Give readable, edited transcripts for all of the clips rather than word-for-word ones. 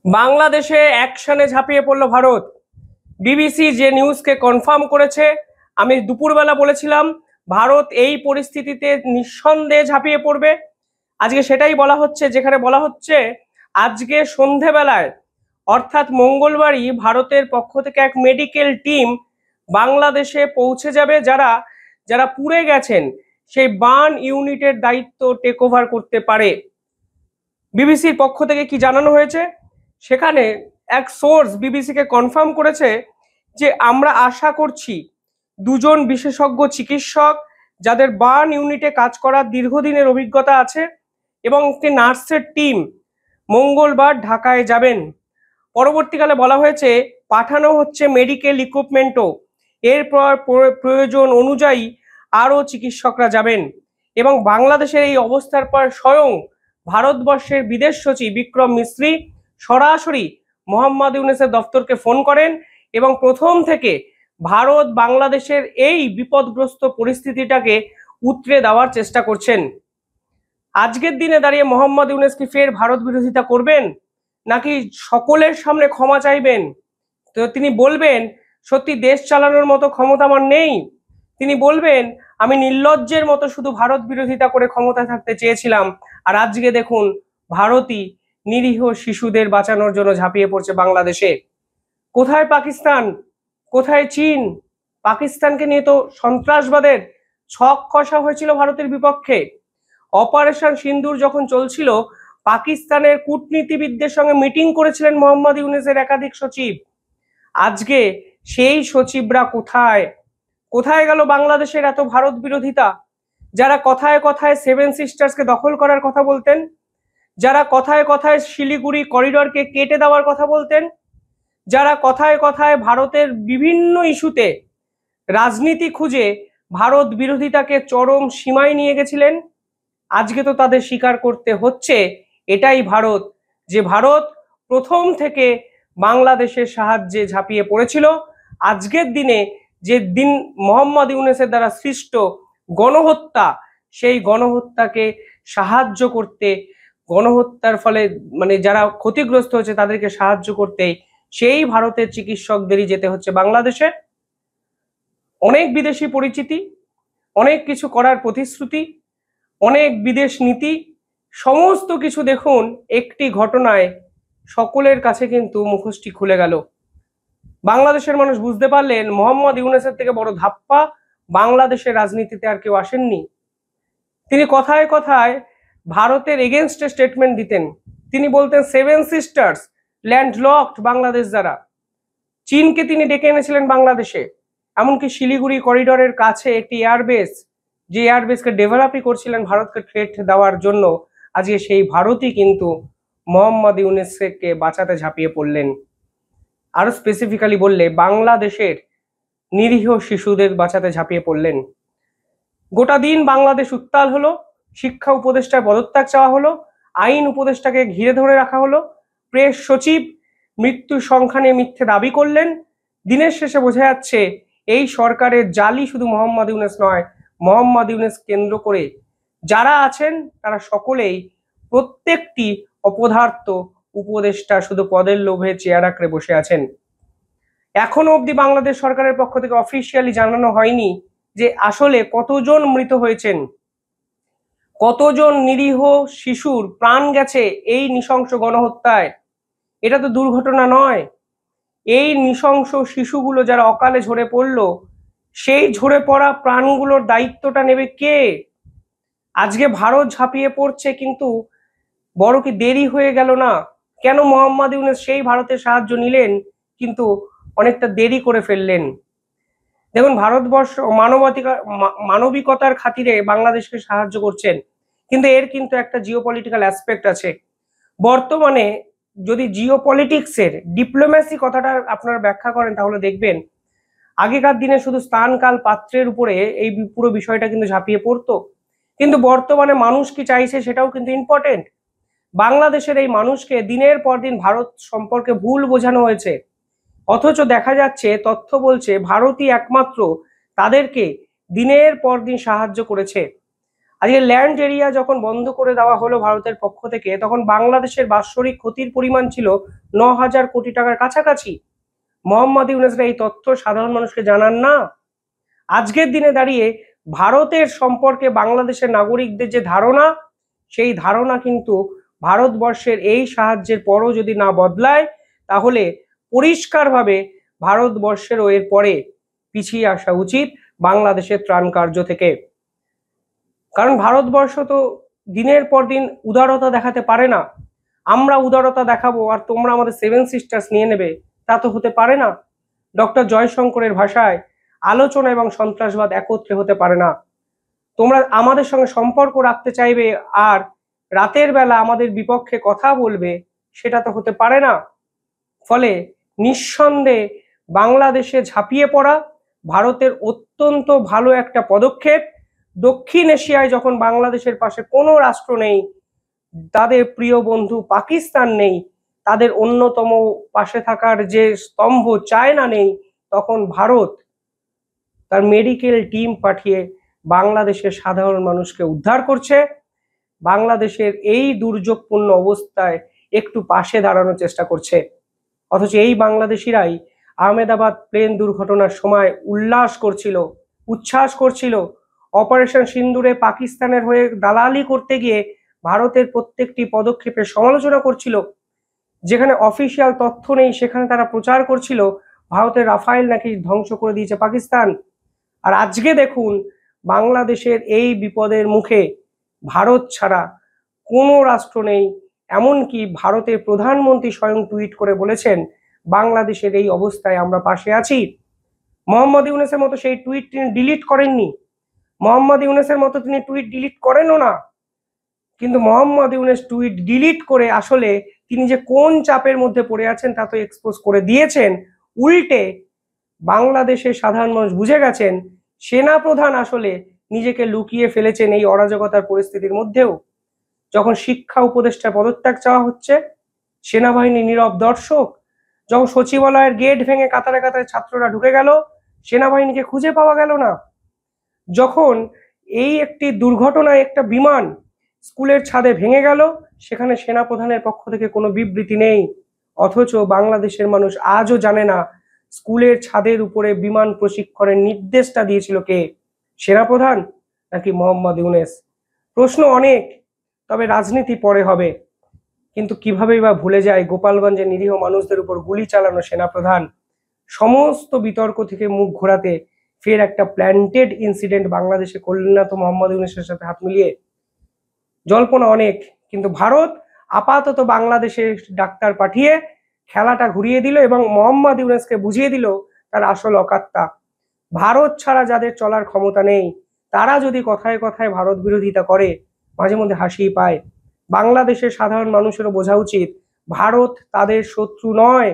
বাংলাদেশে অ্যাকশনে ঝাঁপিয়ে পড়লো ভারত। বিবিসি যে নিউজকে কনফার্ম করেছে, আমি দুপুরবেলা বলেছিলাম ভারত এই পরিস্থিতিতে নিঃসন্দেহে ঝাঁপিয়ে পড়বে। আজকে সেটাই বলা হচ্ছে, যেখানে বলা হচ্ছে আজকে সন্ধেবেলায় অর্থাৎ মঙ্গলবারই ভারতের পক্ষ থেকে এক মেডিকেল টিম বাংলাদেশে পৌঁছে যাবে, যারা যারা পুড়ে গেছেন সেই বার্ন ইউনিটের দায়িত্ব টেক ওভার করতে পারে। বিবিসির পক্ষ থেকে কি জানানো হয়েছে, সেখানে এক সোর্স বিবিসিকে কনফার্ম করেছে যে আমরা আশা করছি দুজন বিশেষজ্ঞ চিকিৎসক যাদের বার্ন ইউনিটে কাজ করার দীর্ঘদিনের অভিজ্ঞতা আছে এবং একটি নার্সের টিম মঙ্গলবার ঢাকায় যাবেন। পরবর্তীকালে বলা হয়েছে পাঠানো হচ্ছে মেডিকেল ইকুইপমেন্টও, এরপর প্রয়োজন অনুযায়ী আরও চিকিৎসকরা যাবেন। এবং বাংলাদেশের এই অবস্থার পর স্বয়ং ভারতবর্ষের বিদেশ সচিব বিক্রম মিস্ত্রি সরাসরি মোহাম্মদ ইউনূসের দপ্তরকে ফোন করেন এবং প্রথম থেকে ভারত বাংলাদেশের এই বিপদগ্রস্ত পরিস্থিতিটাকে উতরে দেওয়ার চেষ্টা করছেন। আজকের দিনে দাঁড়িয়ে মোহাম্মদ ইউনূস কি ফের ভারত বিরোধিতা করবেন, নাকি সকলের সামনে ক্ষমা চাইবেন? তো তিনি বলবেন সত্যি দেশ চালানোর মতো ক্ষমতা আমার নেই। তিনি বলবেন আমি নির্লজ্জের মতো শুধু ভারত বিরোধিতা করে ক্ষমতায় থাকতে চেয়েছিলাম, আর আজকে দেখুন ভারতই নিরীহ শিশুদের বাঁচানোর জন্য ঝাঁপিয়ে পড়ছে বাংলাদেশে। কোথায় পাকিস্তান, কোথায় চীন? পাকিস্তানকে নিয়ে তো সন্ত্রাসবাদের ছক কষা হয়েছিল ভারতের বিপক্ষে। অপারেশন সিন্দুর যখন চলছিল, পাকিস্তানের কূটনীতিবিদদের সঙ্গে মিটিং করেছিলেন মোহাম্মদ ইউনূসের একাধিক সচিব। আজকে সেই সচিবরা কোথায়? কোথায় গেল বাংলাদেশের এত ভারত বিরোধিতা? যারা কথায় কথায় সেভেন সিস্টার্সকে দখল করার কথা বলতেন, যারা কথায় কথায় শিলিগুড়ি করিডরকে কেটে দেওয়ার কথা বলতেন, যারা কথায় কথায় ভারতের বিভিন্ন ইস্যুতে রাজনীতি খুঁজে ভারত বিরোধিতাকে চরম সীমায় নিয়ে গেছিলেন, আজকে তো তাদের স্বীকার করতে হচ্ছে এটাই ভারত, যে ভারত প্রথম থেকে বাংলাদেশের সাহায্যে ঝাঁপিয়ে পড়েছিল। আজকের দিনে যে দিন মোহাম্মদ ইউনূসের দ্বারা সৃষ্ট গণহত্যা, সেই গণহত্যাকে সাহায্য করতে, গণহত্যার ফলে যারা ক্ষতিগ্রস্ত হয়েছে তাদেরকে সাহায্য করতে সেই ভারতের চিকিৎসকদেরই যেতে হচ্ছে বাংলাদেশে। অনেক বিদেশি পরিচিতি, অনেক কিছু করার প্রতিশ্রুতি, অনেক বিদেশ নীতি, সমস্ত কিছু দেখুন একটি ঘটনায় সকলের কাছে কিন্তু মুখোশটি খুলে গেল। বাংলাদেশের মানুষ বুঝতে পারলেন মোহাম্মদ ইউনূসের থেকে বড় ধাপ্পা বাংলাদেশের রাজনীতিতে আর কেউ আসেননি। তিনি কথায় কথায় ভারতের এগেনস্টে স্টেটমেন্ট দিতেন। তিনি বলতেন সেভেন সিস্টার্স ল্যান্ডলকড বাংলাদেশ দ্বারা। চীনকে তিনি ডেকে এনেছিলেন বাংলাদেশে, এমনকি শিলিগুড়ি করিডরের কাছে একটি এয়ারবেস, যে এয়ারবেসকে ডেভেলপই করছিলেন ভারতকে থ্রেট দেওয়ার জন্য, আজকে সেই ভারতই কিন্তু মোহাম্মদ ইউনূসকে বাঁচাতে ঝাঁপিয়ে পড়লেন। আরো স্পেসিফিক্যালি বললে বাংলাদেশের নিরীহ শিশুদের বাঁচাতে ঝাঁপিয়ে পড়লেন। গোটা দিন বাংলাদেশ উত্তাল হলো, শিক্ষা উপদেষ্টার পদত্যাগ চাওয়া হলো, আইন উপদেষ্টাকে ঘিরে ধরে রাখা হলো, প্রেস সচিব মৃত্যুর সংখ্যা নিয়ে মিথ্যে দাবি করলেন। দিনের শেষে বোঝা যাচ্ছে এই সরকারের জালি শুধু মোহাম্মদ ইউনূস নয়, মোহাম্মদ ইউনূস কেন্দ্র করে যারা আছেন তারা সকলেই প্রত্যেকটি অপদার্থ উপদেষ্টা শুধু পদের লোভে চেয়ার আঁকড়ে বসে আছেন। এখনো অবধি বাংলাদেশ সরকারের পক্ষ থেকে অফিসিয়ালি জানানো হয়নি যে আসলে কতজন মৃত হয়েছেন, কতজন নিরীহ শিশুর প্রাণ গেছে এই নৃশংস গণহত্যায়। এটা তো দুর্ঘটনা নয়। এই নৃশংস শিশুগুলো যারা অকালে ঝরে পড়লো, সেই ঝরে পড়া প্রাণগুলোর দায়িত্বটা নেবে কে? আজকে ভারত ঝাঁপিয়ে পড়ছে, কিন্তু বড় কি দেরি হয়ে গেল না? কেন মোহাম্মদ ইউনূস সেই ভারতের সাহায্য নিলেন কিন্তু অনেকটা দেরি করে ফেললেন? দেখুন, ভারতবর্ষ মানবিকতার খাতিরে বাংলাদেশকে সাহায্য করছেন, কিন্তু এর কিন্তু একটা জিওপলিটিক্যাল অ্যাসপেক্ট আছে। বর্তমানে যদি জিওপলিটিক্সের ডিপ্লোম্যাসি কথাটা আপনারা ব্যাখ্যা করেন তাহলে দেখবেন আগেকার দিনে শুধু স্থান কাল পাত্রের উপরে এই পুরো বিষয়টা কিন্তু ঝাঁপিয়ে পড়তো, কিন্তু বর্তমানে মানুষ কি চাইছে সেটাও কিন্তু ইম্পর্টেন্ট। বাংলাদেশের এই মানুষকে দিনের পর দিন ভারত সম্পর্কে ভুল বোঝানো হয়েছে, অথচ দেখা যাচ্ছে তথ্য বলছে ভারতই একমাত্র তাদেরকে দিনের পর দিন সাহায্য করেছে। আজকে ল্যান্ড এরিয়া যখন বন্ধ করে দেওয়া হলো ভারতের পক্ষ থেকে, তখন বাংলাদেশের বাৎসরিক ক্ষতির পরিমাণ ছিল 9,000 কোটি টাকার কাছাকাছি। মোহাম্মদ ইউনূস এই তথ্য সাধারণ মানুষকে জানান না। আজকের দিনে দাঁড়িয়ে ভারতের সম্পর্কে বাংলাদেশের নাগরিকদের যে ধারণা, সেই ধারণা কিন্তু ভারতবর্ষের এই সাহায্যের পরও যদি না বদলায়, তাহলে পরিষ্কারভাবে ভারতবর্ষেরও এর পরে পিছিয়ে আসা উচিত বাংলাদেশের ত্রাণ কার্য থেকে। কারণ ভারতবর্ষ তো দিনের পর দিন উদারতা দেখাতে পারে না। আমরা উদারতা দেখাবো আর তোমরা আমাদের 7 সিস্টার্স নিয়ে নেবে, তা তো হতে পারে না। ডক্টর জয়শঙ্করের ভাষায় আলোচনা এবং সন্ত্রাসবাদ একত্রে হতে পারে না। তোমরা আমাদের সঙ্গে সম্পর্ক রাখতে চাইবে আর রাতের বেলা আমাদের বিপক্ষে কথা বলবে, সেটা তো হতে পারে না। ফলে নিঃসন্দেহে বাংলাদেশে ঝাঁপিয়ে পড়া ভারতের অত্যন্ত ভালো একটা পদক্ষেপ। দক্ষিণ এশিয়ায় যখন বাংলাদেশের পাশে কোনো রাষ্ট্র নেই, তাদের প্রিয় বন্ধু পাকিস্তান নেই, তাদের অন্যতম পাশে থাকার যে স্তম্ভ চায়না নেই, তখন ভারত তার মেডিকেল টিম পাঠিয়ে বাংলাদেশের সাধারণ মানুষকে উদ্ধার করছে। বাংলাদেশের এই দুর্যোগপূর্ণ অবস্থায় একটু পাশে দাঁড়ানোর চেষ্টা করছে। অথচ এই বাংলাদেশিরাই আহমেদাবাদ প্লেন দুর্ঘটনার সময় উল্লাস করছিল, উচ্ছ্বাস করছিল। অপারেশন সিন্দুরে পাকিস্তানের হয়ে দালালি করতে গিয়ে ভারতের প্রত্যেকটি পদক্ষেপের সমালোচনা করছিল। যেখানে অফিসিয়াল তথ্য নেই, সেখানে তারা প্রচার করছিল ভারতের রাফায়েল নাকি ধ্বংস করে দিয়েছে পাকিস্তান। আর আজকে দেখুন, বাংলাদেশের এই বিপদের মুখে ভারত ছাড়া কোনো রাষ্ট্র নেই। এমনকি ভারতের প্রধানমন্ত্রী স্বয়ং টুইট করে বলেছেন, বাংলাদেশের এই অবস্থায় আমরা পাশে আছি। মোহাম্মদ ইউনূসের মতো সেই টুইট তিনি ডিলিট করেননি। মোহাম্মদ ইউনূসের মতো তিনি টুইট ডিলিট করেনও না। কিন্তু মোহাম্মদ ইউনূস টুইট ডিলিট করে আসলে তিনি যে কোন চাপের মধ্যে পড়ে আছেন তা তো এক্সপোজ করে দিয়েছেন। উল্টে বাংলাদেশের সাধারণ মানুষ বুঝে গেছেন সেনাপ্রধান আসলে নিজেকে লুকিয়ে ফেলেছেন এই অরাজকতার পরিস্থিতির মধ্যেও। যখন শিক্ষা উপদেষ্টার পদত্যাগ চাওয়া হচ্ছে, সেনাবাহিনী নীরব দর্শক। যখন সচিবালয়ের গেট ভেঙে কাতারে কাতারে ছাত্ররা ঢুকে গেল, সেনাবাহিনীকে খুঁজে পাওয়া গেল না। যখন এই একটি দুর্ঘটনায় একটা বিমান স্কুলের ছাদে ভেঙে গেল, সেখানে সেনাপ্রধানের পক্ষ থেকে কোনো বিবৃতি নেই। অথচ বাংলাদেশের মানুষ আজও জানে না স্কুলের ছাদের উপরে বিমান প্রশিক্ষণের নির্দেশটা দিয়েছিল কে, সেনাপ্রধান নাকি মোহাম্মদ ইউনূস। প্রশ্ন অনেক, তবে রাজনীতি পরে হবে। কিন্তু কিভাবেই বা ভুলে যায় গোপালগঞ্জের নিরীহ মানুষদের উপর গুলি চালানো সেনাপ্রধান। সমস্ত বিতর্ক থেকে মুখ ঘোরাতে ফের একটা প্ল্যান্টেড ইনসিডেন্ট বাংলাদেশে করলেন না তো মোহাম্মদ ইউনূসের সাথে হাত মিলিয়ে। জল্পনা অনেক, কিন্তু ভারত আপাতত বাংলাদেশে ডাক্তার পাঠিয়ে খেলাটা ঘুরিয়ে দিল এবং মোহাম্মদ ইউনূসকে বুঝিয়ে দিল তার আসল অকাত্তা। ভারত ছাড়া যাদের চলার ক্ষমতা নেই, তারা যদি কথায় কথায় ভারত বিরোধিতা করে, মাঝে মধ্যে হাসি পায়। বাংলাদেশের সাধারণ মানুষেরও বোঝা উচিত ভারত তাদের শত্রু নয়।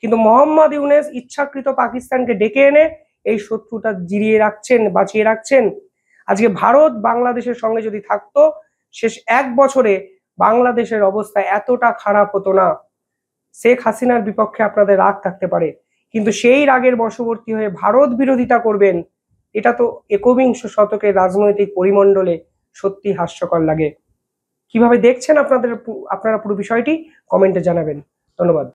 কিন্তু মোহাম্মদ ইউনূস ইচ্ছাকৃত পাকিস্তানকে ডেকে এনে এই শত্রুটা জিরিয়ে রাখছেন, বাঁচিয়ে রাখছেন। আজকে ভারত বাংলাদেশের সঙ্গে যদি থাকতো, শেষ 1 বছরে বাংলাদেশের অবস্থা এতটা খারাপ হতো না। শেখ হাসিনার বিপক্ষে আপনাদের রাগ থাকতে পারে, কিন্তু সেই রাগের বশবর্তী হয়ে ভারত বিরোধিতা করবেন, এটা তো একবিংশ শতকের রাজনৈতিক পরিমণ্ডলে সত্যি হাস্যকর লাগে। কিভাবে দেখছেন আপনারা পুরো বিষয়টি কমেন্টে জানাবেন। ধন্যবাদ।